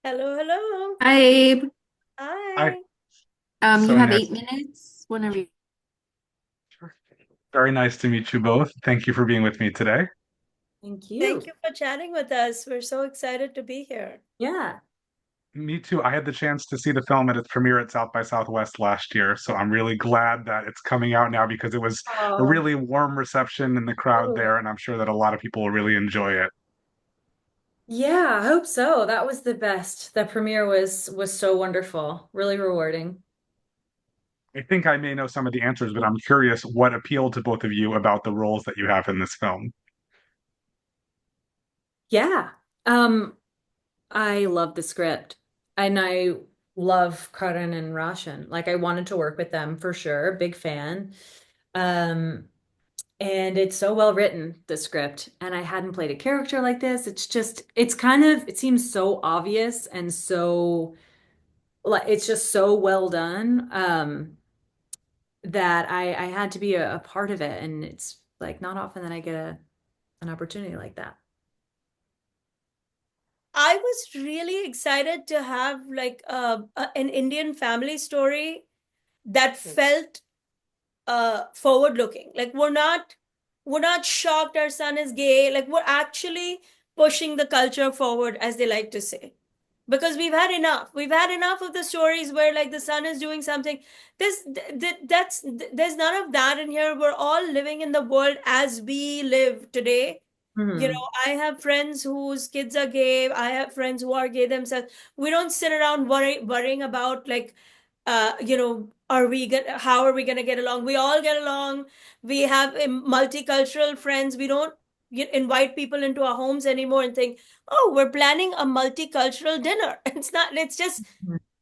Hello, hello. Hi, Abe. Hi. Hi, You have Sonia. 8 minutes whenever you. Very nice to meet you both. Thank you for being with me today. Thank Thank you. you for chatting with us. We're so excited to be here. Yeah. Me too. I had the chance to see the film at its premiere at South by Southwest last year, so I'm really glad that it's coming out now because it was a Oh, really warm reception in the crowd totally. there, and I'm sure that a lot of people will really enjoy it. Yeah, I hope so. That was the best. The premiere was so wonderful, really rewarding. I think I may know some of the answers, but I'm curious what appealed to both of you about the roles that you have in this film. Yeah. I love the script. And I love Karan and Roshan. Like I wanted to work with them for sure. Big fan. Um, and it's so well written, the script. And I hadn't played a character like this. It's kind of, it seems so obvious and so like it's just so well done that I had to be a part of it, and it's like not often that I get an opportunity like that. I was really excited to have an Indian family story that felt forward looking. Like we're not shocked our son is gay. Like we're actually pushing the culture forward, as they like to say. Because we've had enough of the stories where like the son is doing something. There's none of that in here. We're all living in the world as we live today. Hmm. I have friends whose kids are gay. I have friends who are gay themselves. We don't sit around worrying about like are we gonna how are we gonna get along? We all get along. We have multicultural friends. We don't invite people into our homes anymore and think, oh, we're planning a multicultural dinner. It's not, it's just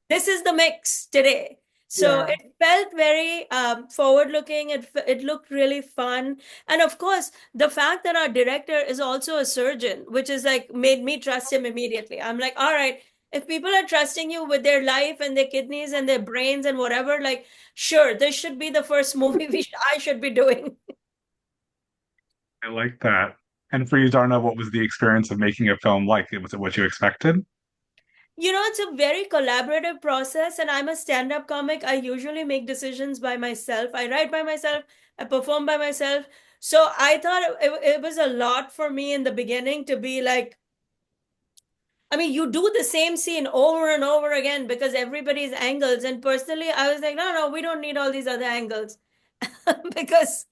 this is the mix today. So Yeah. it felt very forward looking. It looked really fun. And of course, the fact that our director is also a surgeon, which is like made me trust him immediately. I'm like, all right, if people are trusting you with their life and their kidneys and their brains and whatever, like, sure, this should be the first movie I should be doing. I like that. And for you, Darna, what was the experience of making a film like? Was it what you expected? It's a very collaborative process, and I'm a stand up comic. I usually make decisions by myself. I write by myself, I perform by myself. So I thought it was a lot for me in the beginning to be like, I mean, you do the same scene over and over again because everybody's angles. And personally, I was like, no, no, we don't need all these other angles because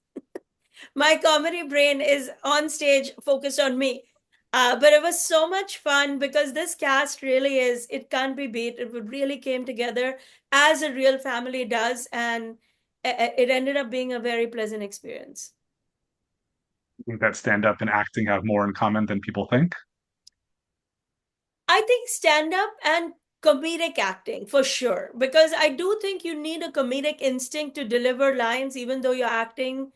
my comedy brain is on stage focused on me. But it was so much fun because this cast really is, it can't be beat. It really came together as a real family does. And it ended up being a very pleasant experience. I think that stand up and acting have more in common than people think. I think stand up and comedic acting for sure, because I do think you need a comedic instinct to deliver lines, even though you're acting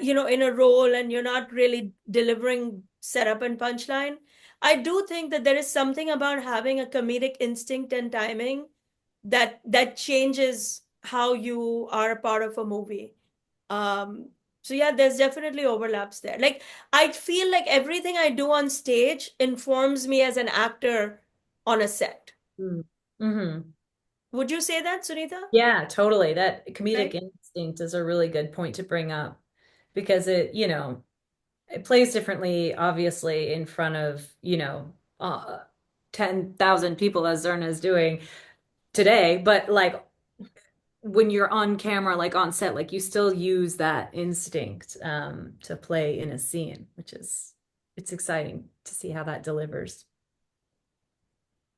in a role and you're not really delivering setup and punchline. I do think that there is something about having a comedic instinct and timing that changes how you are a part of a movie. um so yeah, there's definitely overlaps there. Like I feel like everything I do on stage informs me as an actor on a set. Mm-hmm. Would you say that, Sunita? Yeah, totally. That comedic Right. instinct is a really good point to bring up because it plays differently, obviously, in front of, 10,000 people as Zarna is doing today, but like when you're on camera, like on set, like you still use that instinct to play in a scene, it's exciting to see how that delivers.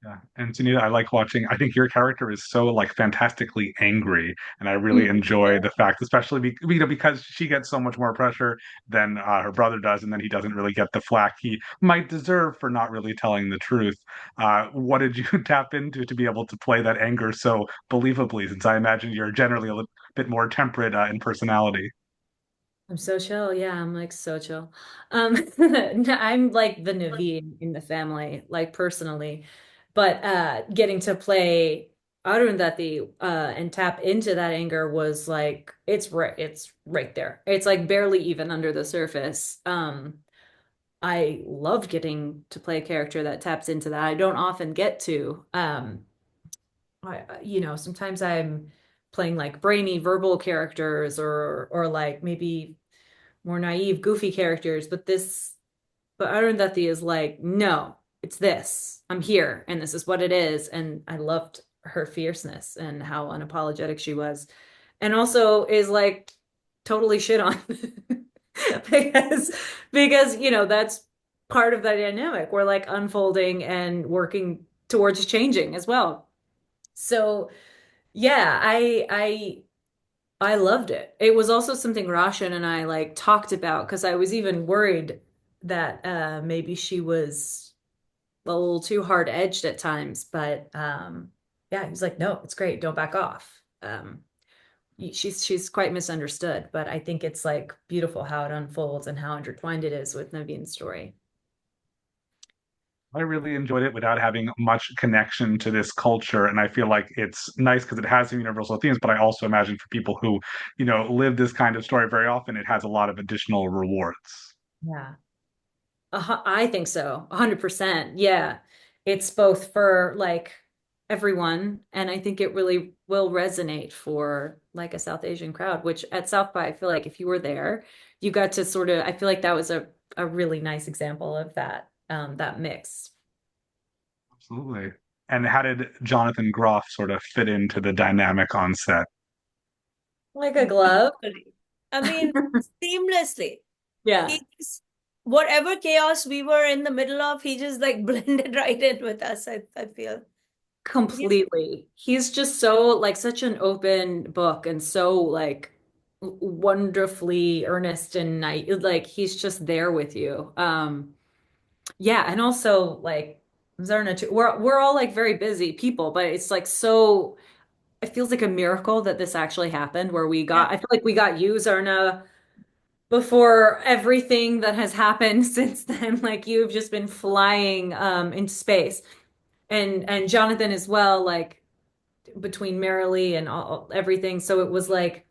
Yeah. And Sunita, I like watching. I think your character is so like fantastically angry, and I really Mhm. enjoy the fact, especially because she gets so much more pressure than her brother does, and then he doesn't really get the flack he might deserve for not really telling the truth. What did you tap into to be able to play that anger so believably? Since I imagine you're generally a little bit more temperate in personality. I'm so chill. Yeah, I'm like so chill. I'm like the Naveen in the family, like personally, but getting to play Arundhati and tap into that anger was like it's right there. It's like barely even under the surface. I love getting to play a character that taps into that. I don't often get to. Sometimes I'm playing like brainy verbal characters or like maybe more naive, goofy characters, but Arundhati is like, no, it's this. I'm here and this is what it is. And I loved her fierceness and how unapologetic she was. And also is like totally shit on because that's part of the dynamic. We're like unfolding and working towards changing as well. So yeah, I loved it. It was also something Roshan and I like talked about because I was even worried that maybe she was a little too hard edged at times, but yeah, he was like, no, it's great, don't back off. She's quite misunderstood, but I think it's like beautiful how it unfolds and how intertwined it is with Naveen's story. I really enjoyed it without having much connection to this culture. And I feel like it's nice because it has some universal themes, but I also imagine for people who, live this kind of story very often, it has a lot of additional rewards. Yeah. I think so. 100%. Yeah. It's both for like everyone, and I think it really will resonate for like a South Asian crowd, which at South by, I feel like if you were there, you got to sort of, I feel like that was a really nice example of that mix. Absolutely. And how did Jonathan Groff sort of fit into the dynamic on set? Like a glove. Beautifully. I mean, seamlessly. Yeah. He's whatever chaos we were in the middle of, he just like blended right in with us, I feel. He's Completely. He's just so like such an open book and so like wonderfully earnest and nice. Like he's just there with you. Yeah, and also like Zarna too. We're all like very busy people, but it's like so it feels like a miracle that this actually happened where yeah, I feel like we got you, Zarna, before everything that has happened since then. Like you've just been flying into space. And Jonathan as well, like between Marilee and everything. So it was like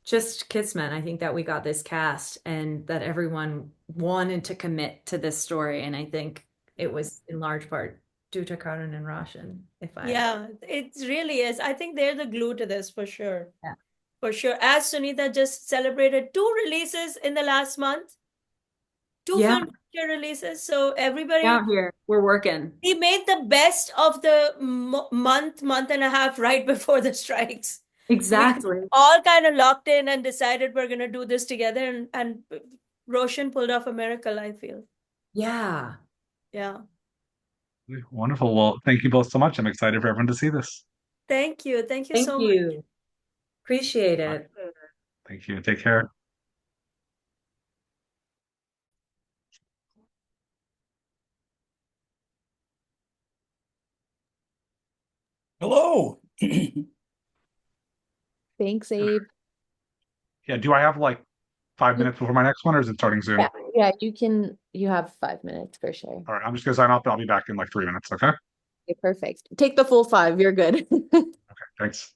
just Kismet. I think that we got this cast and that everyone wanted to commit to this story. And I think it was in large part due to Karan and Roshan, if I yeah, it really is. I think they're the glue to this for sure. yeah. For sure. As Sunita just celebrated two releases in the last month, two Yeah, film feature releases. So everybody, out here. We're working. he made the best of the month and a half right before the strikes. We Exactly. all kind of locked in and decided we're going to do this together. And Roshan pulled off a miracle, I feel. Yeah. Yeah. Wonderful. Well, thank you both so much. I'm excited for everyone to see this. Thank you. Thank you Thank so much. you. Appreciate All right. it. Thank you. Take care. Hello. Thanks, Abe. Yeah, do I have like 5 minutes before my next one, or is it starting soon? Yeah, you have 5 minutes for sure. All right, I'm just gonna sign off, but I'll be back in like 3 minutes. Okay. Okay, perfect. Take the full five. You're good. Thanks.